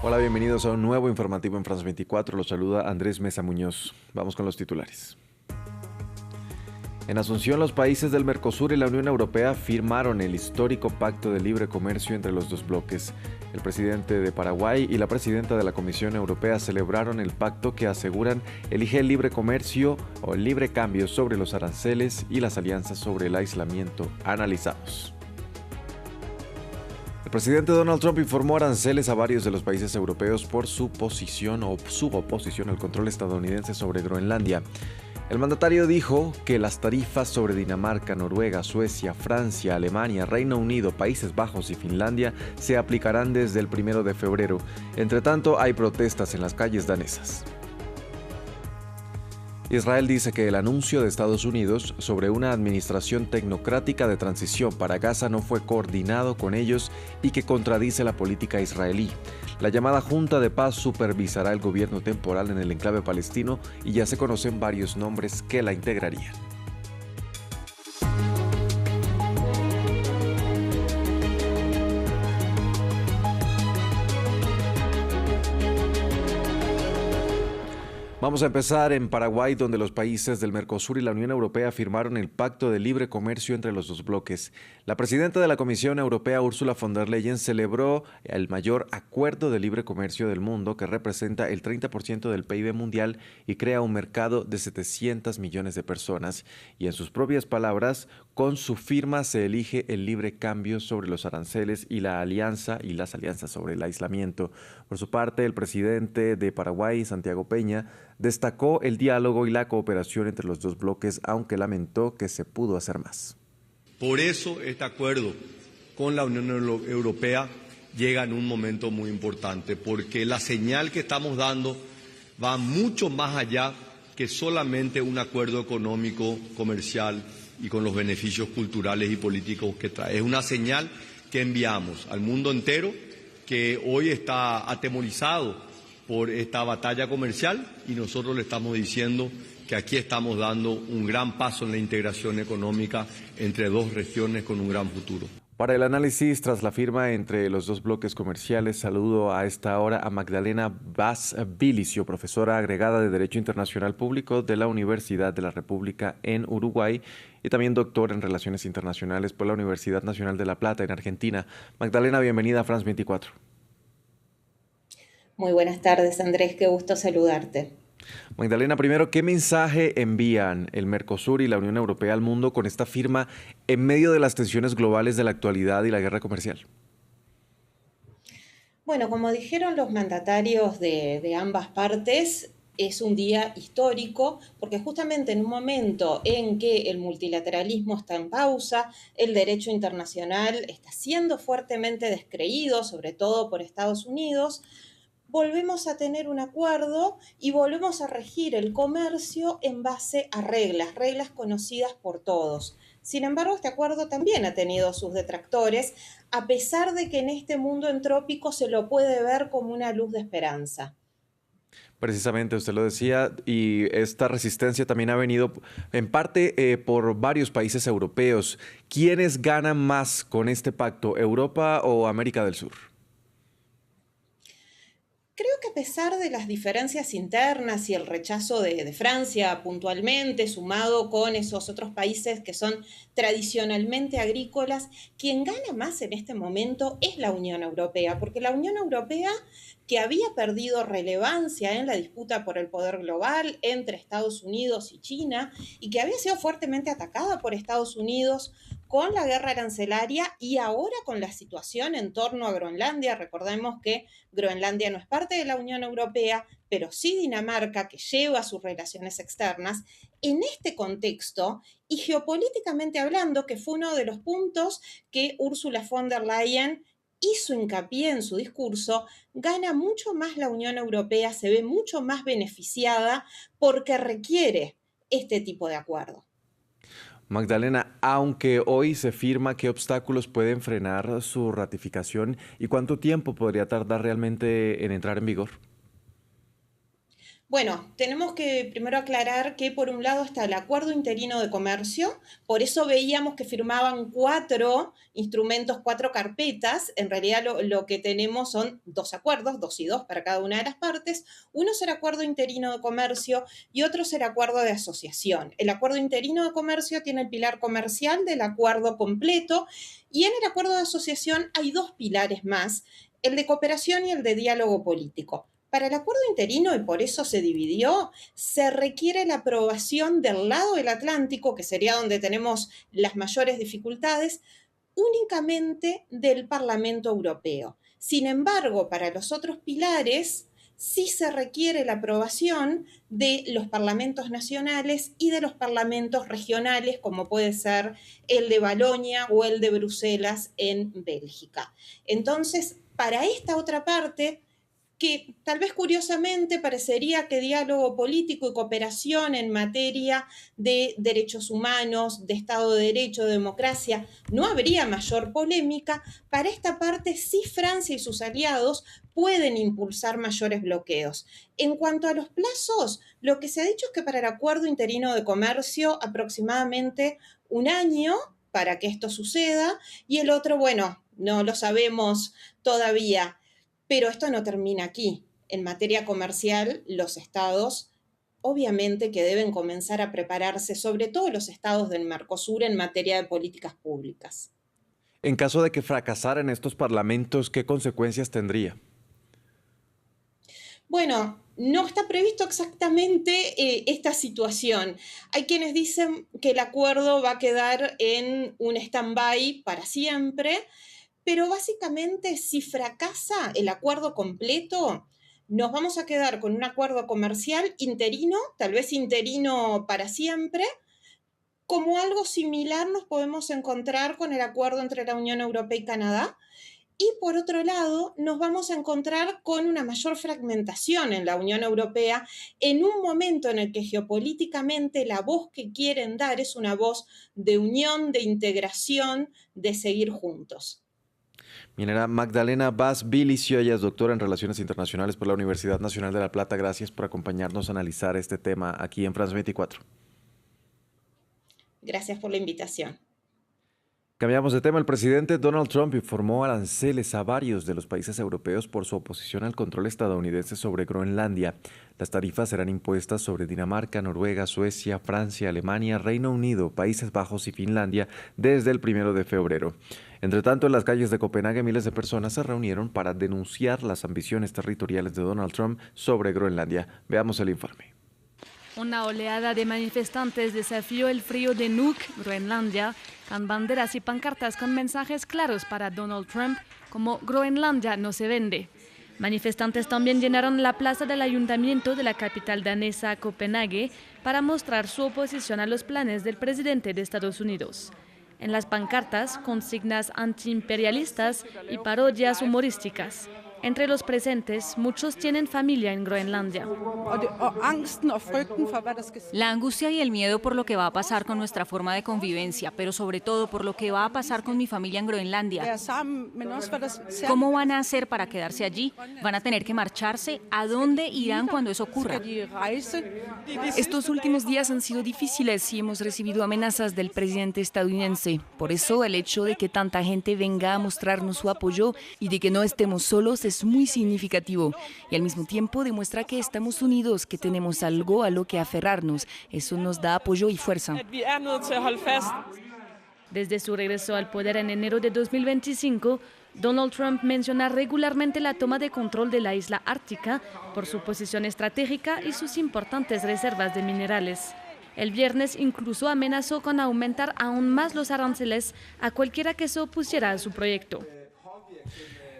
Hola, bienvenidos a un nuevo informativo en France 24. Los saluda Andrés Mesa Muñoz. Vamos con los titulares. En Asunción, los países del Mercosur y la Unión Europea firmaron el histórico Pacto de Libre Comercio entre los dos bloques. El presidente de Paraguay y la presidenta de la Comisión Europea celebraron el pacto que aseguran elige el libre comercio o el libre cambio sobre los aranceles y las alianzas sobre el aislamiento analizados. El presidente Donald Trump informó aranceles a varios de los países europeos por su posición o su oposición al control estadounidense sobre Groenlandia. El mandatario dijo que las tarifas sobre Dinamarca, Noruega, Suecia, Francia, Alemania, Reino Unido, Países Bajos y Finlandia se aplicarán desde el 1 de febrero. Entre tanto, hay protestas en las calles danesas. Israel dice que el anuncio de Estados Unidos sobre una administración tecnocrática de transición para Gaza no fue coordinado con ellos y que contradice la política israelí. La llamada Junta de Paz supervisará el gobierno temporal en el enclave palestino y ya se conocen varios nombres que la integrarían. Vamos a empezar en Paraguay, donde los países del Mercosur y la Unión Europea firmaron el Pacto de Libre Comercio entre los dos bloques. La presidenta de la Comisión Europea, Ursula von der Leyen, celebró el mayor acuerdo de libre comercio del mundo, que representa el 30% del PIB mundial y crea un mercado de 700 millones de personas. Y en sus propias palabras, con su firma se elige el libre cambio sobre los aranceles y las alianzas sobre el aislamiento. Por su parte, el presidente de Paraguay, Santiago Peña, destacó el diálogo y la cooperación entre los dos bloques, aunque lamentó que se pudo hacer más. Por eso este acuerdo con la Unión Europea llega en un momento muy importante, porque la señal que estamos dando va mucho más allá que solamente un acuerdo económico, comercial y con los beneficios culturales y políticos que trae. Es una señal que enviamos al mundo entero, que hoy está atemorizado por esta batalla comercial, y nosotros le estamos diciendo que aquí estamos dando un gran paso en la integración económica entre dos regiones con un gran futuro. Para el análisis tras la firma entre los dos bloques comerciales, saludo a esta hora a Magdalena Vaz Bilicio, profesora agregada de Derecho Internacional Público de la Universidad de la República en Uruguay y también doctora en Relaciones Internacionales por la Universidad Nacional de La Plata en Argentina. Magdalena, bienvenida a France 24. Muy buenas tardes, Andrés, qué gusto saludarte. Magdalena, primero, ¿qué mensaje envían el Mercosur y la Unión Europea al mundo con esta firma en medio de las tensiones globales de la actualidad y la guerra comercial? Bueno, como dijeron los mandatarios de ambas partes, es un día histórico porque justamente en un momento en que el multilateralismo está en pausa, el derecho internacional está siendo fuertemente descreído, sobre todo por Estados Unidos, volvemos a tener un acuerdo y volvemos a regir el comercio en base a reglas conocidas por todos. Sin embargo, este acuerdo también ha tenido sus detractores, a pesar de que en este mundo entrópico se lo puede ver como una luz de esperanza. Precisamente, usted lo decía, y esta resistencia también ha venido en parte por varios países europeos. ¿Quiénes ganan más con este pacto, Europa o América del Sur? Creo que a pesar de las diferencias internas y el rechazo de Francia puntualmente, sumado con esos otros países que son tradicionalmente agrícolas, quien gana más en este momento es la Unión Europea, porque la Unión Europea, que había perdido relevancia en la disputa por el poder global entre Estados Unidos y China, y que había sido fuertemente atacada por Estados Unidos con la guerra arancelaria y ahora con la situación en torno a Groenlandia. Recordemos que Groenlandia no es parte de la Unión Europea, pero sí Dinamarca, que lleva sus relaciones externas. En este contexto, y geopolíticamente hablando, que fue uno de los puntos que Ursula von der Leyen hizo hincapié en su discurso, gana mucho más la Unión Europea, se ve mucho más beneficiada porque requiere este tipo de acuerdo. Magdalena, aunque hoy se firma, ¿qué obstáculos pueden frenar su ratificación y cuánto tiempo podría tardar realmente en entrar en vigor? Bueno, tenemos que primero aclarar que por un lado está el acuerdo interino de comercio, por eso veíamos que firmaban 4 instrumentos, 4 carpetas. En realidad lo que tenemos son 2 acuerdos, 2 y 2 para cada una de las partes. Uno es el acuerdo interino de comercio y otro es el acuerdo de asociación. El acuerdo interino de comercio tiene el pilar comercial del acuerdo completo y en el acuerdo de asociación hay 2 pilares más, el de cooperación y el de diálogo político. Para el acuerdo interino, y por eso se dividió, se requiere la aprobación del lado del Atlántico, que sería donde tenemos las mayores dificultades, únicamente del Parlamento Europeo. Sin embargo, para los otros pilares, sí se requiere la aprobación de los parlamentos nacionales y de los parlamentos regionales, como puede ser el de Bolonia o el de Bruselas en Bélgica. Entonces, para esta otra parte, que tal vez curiosamente parecería que diálogo político y cooperación en materia de derechos humanos, de Estado de Derecho, de democracia, no habría mayor polémica, para esta parte sí Francia y sus aliados pueden impulsar mayores bloqueos. En cuanto a los plazos, lo que se ha dicho es que para el acuerdo interino de comercio aproximadamente 1 año para que esto suceda y el otro, bueno, no lo sabemos todavía. Pero esto no termina aquí. En materia comercial, los estados obviamente que deben comenzar a prepararse, sobre todo los estados del Mercosur, en materia de políticas públicas. En caso de que fracasaran estos parlamentos, ¿qué consecuencias tendría? Bueno, no está previsto exactamente esta situación. Hay quienes dicen que el acuerdo va a quedar en un stand-by para siempre, pero básicamente si fracasa el acuerdo completo, nos vamos a quedar con un acuerdo comercial interino, tal vez interino para siempre. Como algo similar nos podemos encontrar con el acuerdo entre la Unión Europea y Canadá. Y por otro lado, nos vamos a encontrar con una mayor fragmentación en la Unión Europea en un momento en el que geopolíticamente la voz que quieren dar es una voz de unión, de integración, de seguir juntos. Minera Magdalena Vaz Vilicio, ella es doctora en Relaciones Internacionales por la Universidad Nacional de La Plata. Gracias por acompañarnos a analizar este tema aquí en France 24. Gracias por la invitación. Cambiamos de tema. El presidente Donald Trump informó aranceles a varios de los países europeos por su oposición al control estadounidense sobre Groenlandia. Las tarifas serán impuestas sobre Dinamarca, Noruega, Suecia, Francia, Alemania, Reino Unido, Países Bajos y Finlandia desde el 1 de febrero. Entre tanto, en las calles de Copenhague, miles de personas se reunieron para denunciar las ambiciones territoriales de Donald Trump sobre Groenlandia. Veamos el informe. Una oleada de manifestantes desafió el frío de Nuuk, Groenlandia, con banderas y pancartas con mensajes claros para Donald Trump, como Groenlandia no se vende. Manifestantes también llenaron la plaza del ayuntamiento de la capital danesa, Copenhague, para mostrar su oposición a los planes del presidente de Estados Unidos. En las pancartas, consignas antiimperialistas y parodias humorísticas. Entre los presentes, muchos tienen familia en Groenlandia. La angustia y el miedo por lo que va a pasar con nuestra forma de convivencia, pero sobre todo por lo que va a pasar con mi familia en Groenlandia. ¿Cómo van a hacer para quedarse allí? ¿Van a tener que marcharse? ¿A dónde irán cuando eso ocurra? Estos últimos días han sido difíciles y hemos recibido amenazas del presidente estadounidense. Por eso el hecho de que tanta gente venga a mostrarnos su apoyo y de que no estemos solos es muy significativo y al mismo tiempo demuestra que estamos unidos, que tenemos algo a lo que aferrarnos. Eso nos da apoyo y fuerza. Desde su regreso al poder en enero de 2025, Donald Trump menciona regularmente la toma de control de la isla ártica por su posición estratégica y sus importantes reservas de minerales. El viernes incluso amenazó con aumentar aún más los aranceles a cualquiera que se opusiera a su proyecto.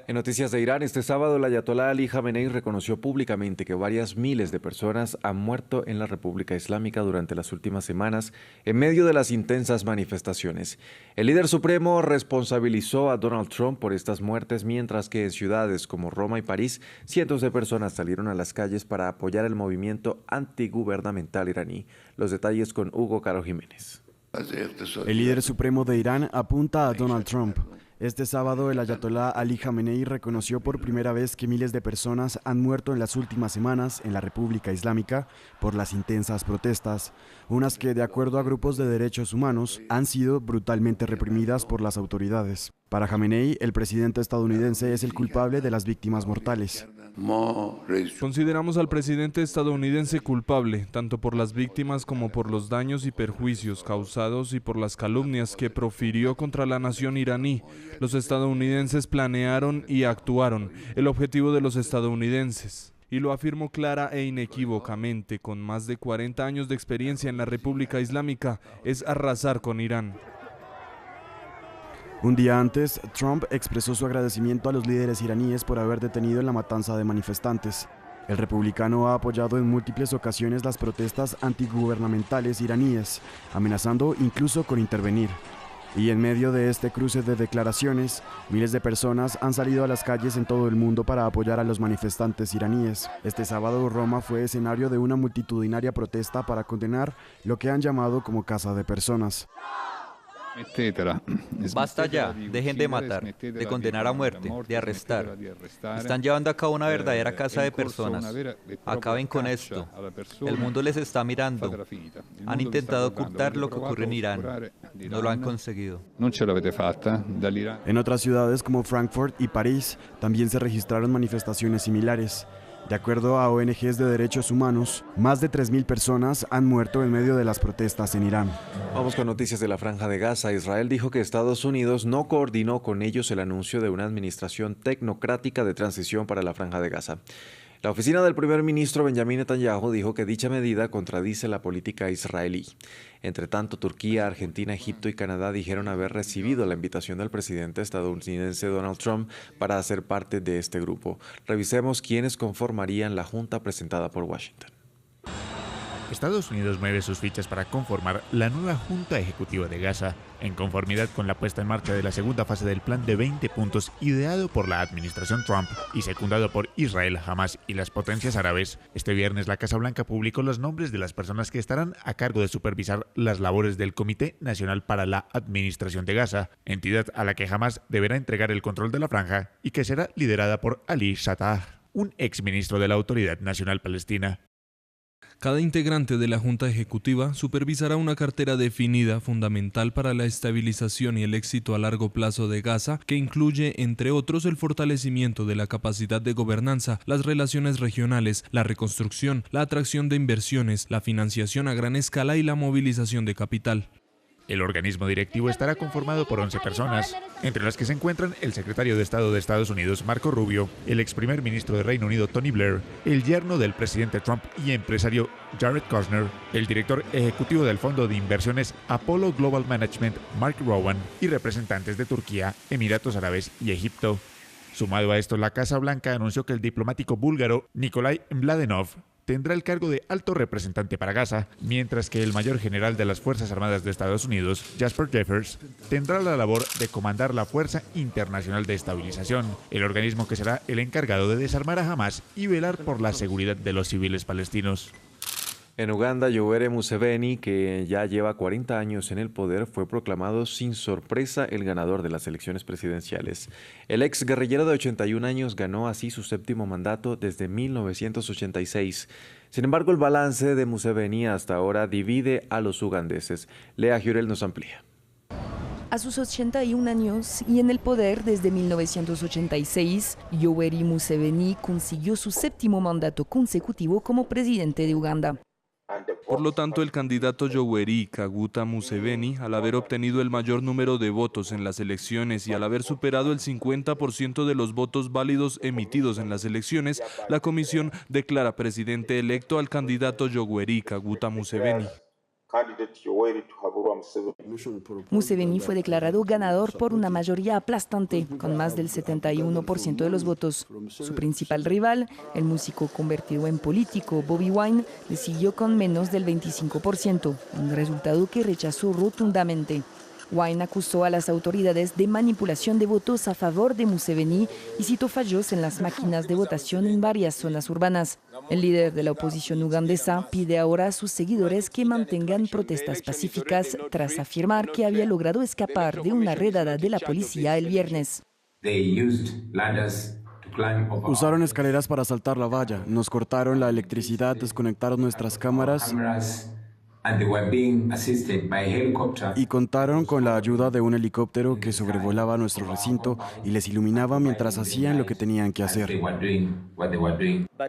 En noticias de Irán, este sábado el ayatolá Ali Jamenei reconoció públicamente que varias miles de personas han muerto en la República Islámica durante las últimas semanas en medio de las intensas manifestaciones. El líder supremo responsabilizó a Donald Trump por estas muertes, mientras que en ciudades como Roma y París, cientos de personas salieron a las calles para apoyar el movimiento antigubernamental iraní. Los detalles con Hugo Caro Jiménez. El líder supremo de Irán apunta a Donald Trump. Este sábado, el ayatolá Ali Jamenei reconoció por primera vez que miles de personas han muerto en las últimas semanas en la República Islámica por las intensas protestas, unas que, de acuerdo a grupos de derechos humanos, han sido brutalmente reprimidas por las autoridades. Para Jamenei, el presidente estadounidense es el culpable de las víctimas mortales. Consideramos al presidente estadounidense culpable, tanto por las víctimas como por los daños y perjuicios causados y por las calumnias que profirió contra la nación iraní. Los estadounidenses planearon y actuaron. El objetivo de los estadounidenses, y lo afirmo clara e inequívocamente, con más de 40 años de experiencia en la República Islámica, es arrasar con Irán. Un día antes, Trump expresó su agradecimiento a los líderes iraníes por haber detenido la matanza de manifestantes. El republicano ha apoyado en múltiples ocasiones las protestas antigubernamentales iraníes, amenazando incluso con intervenir. Y en medio de este cruce de declaraciones, miles de personas han salido a las calles en todo el mundo para apoyar a los manifestantes iraníes. Este sábado, Roma fue escenario de una multitudinaria protesta para condenar lo que han llamado como caza de personas. Basta ya, dejen de matar, de condenar a muerte, de arrestar. Están llevando a cabo una verdadera caza de personas. Acaben con esto. El mundo les está mirando. Han intentado ocultar lo que ocurre en Irán. No lo han conseguido. En otras ciudades como Frankfurt y París también se registraron manifestaciones similares. De acuerdo a ONGs de derechos humanos, más de 3.000 personas han muerto en medio de las protestas en Irán. Vamos con noticias de la Franja de Gaza. Israel dijo que Estados Unidos no coordinó con ellos el anuncio de una administración tecnocrática de transición para la Franja de Gaza. La oficina del primer ministro Benjamin Netanyahu dijo que dicha medida contradice la política israelí. Entre tanto, Turquía, Argentina, Egipto y Canadá dijeron haber recibido la invitación del presidente estadounidense Donald Trump para ser parte de este grupo. Revisemos quiénes conformarían la junta presentada por Washington. Estados Unidos mueve sus fichas para conformar la nueva Junta Ejecutiva de Gaza, en conformidad con la puesta en marcha de la segunda fase del plan de 20 puntos ideado por la administración Trump y secundado por Israel, Hamas y las potencias árabes. Este viernes la Casa Blanca publicó los nombres de las personas que estarán a cargo de supervisar las labores del Comité Nacional para la Administración de Gaza, entidad a la que Hamas deberá entregar el control de la franja y que será liderada por Ali Shattah, un exministro de la Autoridad Nacional Palestina. Cada integrante de la Junta Ejecutiva supervisará una cartera definida fundamental para la estabilización y el éxito a largo plazo de Gaza, que incluye, entre otros, el fortalecimiento de la capacidad de gobernanza, las relaciones regionales, la reconstrucción, la atracción de inversiones, la financiación a gran escala y la movilización de capital. El organismo directivo estará conformado por 11 personas, entre las que se encuentran el secretario de Estado de Estados Unidos, Marco Rubio, el ex primer ministro de Reino Unido, Tony Blair, el yerno del presidente Trump y empresario Jared Kushner, el director ejecutivo del fondo de inversiones Apollo Global Management, Mark Rowan, y representantes de Turquía, Emiratos Árabes y Egipto. Sumado a esto, la Casa Blanca anunció que el diplomático búlgaro Nikolai Mladenov tendrá el cargo de alto representante para Gaza, mientras que el mayor general de las Fuerzas Armadas de Estados Unidos, Jasper Jeffers, tendrá la labor de comandar la Fuerza Internacional de Estabilización, el organismo que será el encargado de desarmar a Hamas y velar por la seguridad de los civiles palestinos. En Uganda, Yoweri Museveni, que ya lleva 40 años en el poder, fue proclamado sin sorpresa el ganador de las elecciones presidenciales. El ex guerrillero de 81 años ganó así su séptimo mandato desde 1986. Sin embargo, el balance de Museveni hasta ahora divide a los ugandeses. Lea Jurel nos amplía. A sus 81 años y en el poder desde 1986, Yoweri Museveni consiguió su séptimo mandato consecutivo como presidente de Uganda. Por lo tanto, el candidato Yoweri Kaguta Museveni, al haber obtenido el mayor número de votos en las elecciones y al haber superado el 50% de los votos válidos emitidos en las elecciones, la comisión declara presidente electo al candidato Yoweri Kaguta Museveni. Museveni fue declarado ganador por una mayoría aplastante, con más del 71% de los votos. Su principal rival, el músico convertido en político Bobi Wine, le siguió con menos del 25%, un resultado que rechazó rotundamente. Wine acusó a las autoridades de manipulación de votos a favor de Museveni y citó fallos en las máquinas de votación en varias zonas urbanas. El líder de la oposición ugandesa pide ahora a sus seguidores que mantengan protestas pacíficas tras afirmar que había logrado escapar de una redada de la policía el viernes. Usaron escaleras para saltar la valla, nos cortaron la electricidad, desconectaron nuestras cámaras y contaron con la ayuda de un helicóptero que sobrevolaba nuestro recinto y les iluminaba mientras hacían lo que tenían que hacer.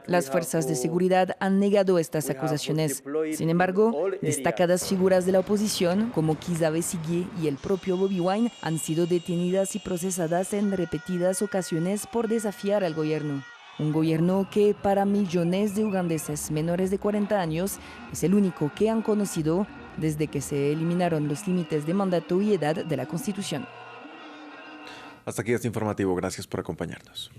Las fuerzas de seguridad han negado estas acusaciones. Sin embargo, destacadas figuras de la oposición, como Kizza Besigye y el propio Bobi Wine, han sido detenidas y procesadas en repetidas ocasiones por desafiar al gobierno. Un gobierno que para millones de ugandeses menores de 40 años es el único que han conocido desde que se eliminaron los límites de mandato y edad de la Constitución. Hasta aquí este informativo. Gracias por acompañarnos.